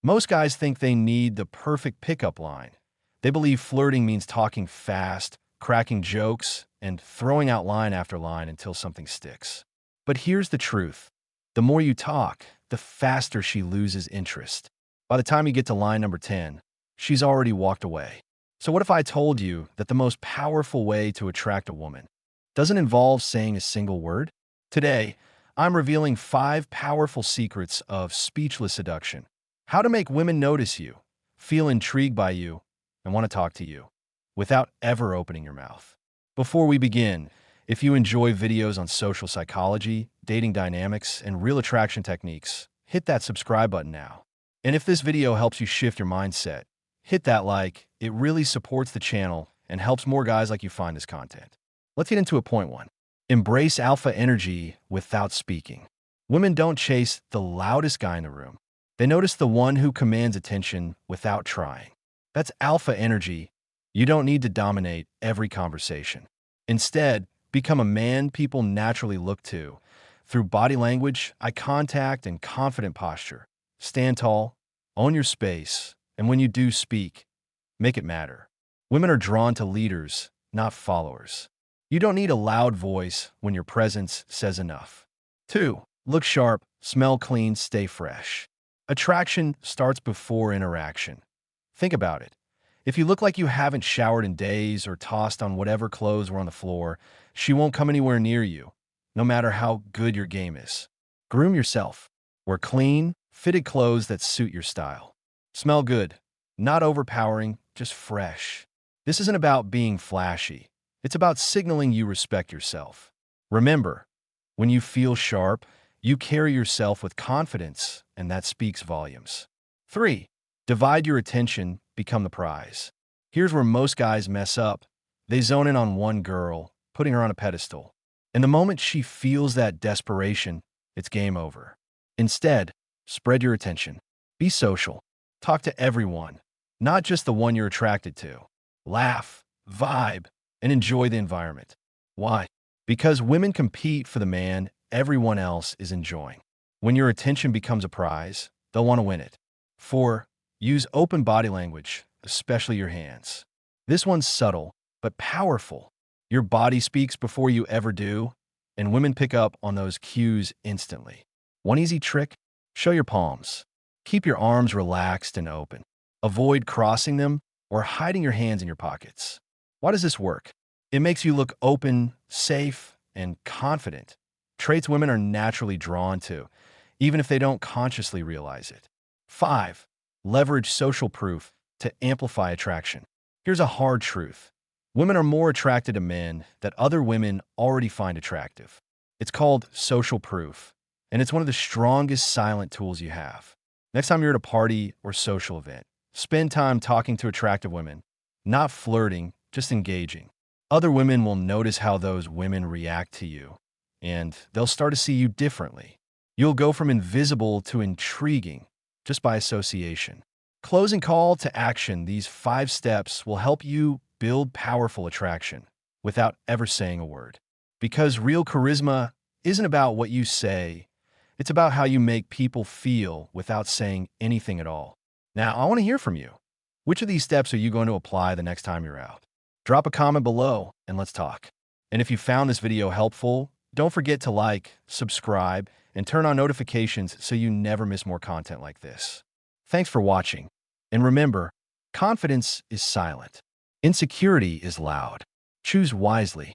Most guys think they need the perfect pickup line. They believe flirting means talking fast, cracking jokes, and throwing out line after line until something sticks. But here's the truth. The more you talk, the faster she loses interest. By the time you get to line number 10, she's already walked away. So what if I told you that the most powerful way to attract a woman doesn't involve saying a single word? Today, I'm revealing 5 powerful secrets of speechless seduction. How to make women notice you, feel intrigued by you, and want to talk to you without ever opening your mouth. Before we begin, if you enjoy videos on social psychology, dating dynamics, and real attraction techniques, hit that subscribe button now. And if this video helps you shift your mindset, hit that like. It really supports the channel and helps more guys like you find this content. Let's get into it. Point 1. Embrace alpha energy without speaking. Women don't chase the loudest guy in the room. They notice the one who commands attention without trying. That's alpha energy. You don't need to dominate every conversation. Instead, become a man people naturally look to through body language, eye contact, and confident posture. Stand tall, own your space, and when you do speak, make it matter. Women are drawn to leaders, not followers. You don't need a loud voice when your presence says enough. 2. Look sharp, smell clean, stay fresh. Attraction starts before interaction. Think about it. If you look like you haven't showered in days or tossed on whatever clothes were on the floor, she won't come anywhere near you, no matter how good your game is. Groom yourself. Wear clean, fitted clothes that suit your style. Smell good, not overpowering, just fresh. This isn't about being flashy. It's about signaling you respect yourself. Remember, when you feel sharp, you carry yourself with confidence, and that speaks volumes. 3. Divide your attention, become the prize. Here's where most guys mess up. They zone in on one girl, putting her on a pedestal. And the moment she feels that desperation, it's game over. Instead, spread your attention. Be social. Talk to everyone, not just the one you're attracted to. Laugh, vibe, and enjoy the environment. Why? Because women compete for the man everyone else is enjoying. When your attention becomes a prize, they'll want to win it. 4. Use open body language, especially your hands. This one's subtle, but powerful. Your body speaks before you ever do, and women pick up on those cues instantly. One easy trick: show your palms. Keep your arms relaxed and open. Avoid crossing them or hiding your hands in your pockets. Why does this work? It makes you look open, safe, and confident. Traits women are naturally drawn to, even if they don't consciously realize it. 5. Leverage social proof to amplify attraction. Here's a hard truth. Women are more attracted to men that other women already find attractive. It's called social proof, and it's one of the strongest silent tools you have. Next time you're at a party or social event, spend time talking to attractive women, not flirting, just engaging. Other women will notice how those women react to you, and they'll start to see you differently. You'll go from invisible to intriguing just by association. Closing call to action: these 5 steps will help you build powerful attraction without ever saying a word. Because real charisma isn't about what you say, it's about how you make people feel without saying anything at all. Now, I want to hear from you. Which of these steps are you going to apply the next time you're out? Drop a comment below and let's talk. And if you found this video helpful, don't forget to like, subscribe, and turn on notifications so you never miss more content like this. Thanks for watching. And remember, confidence is silent. Insecurity is loud. Choose wisely.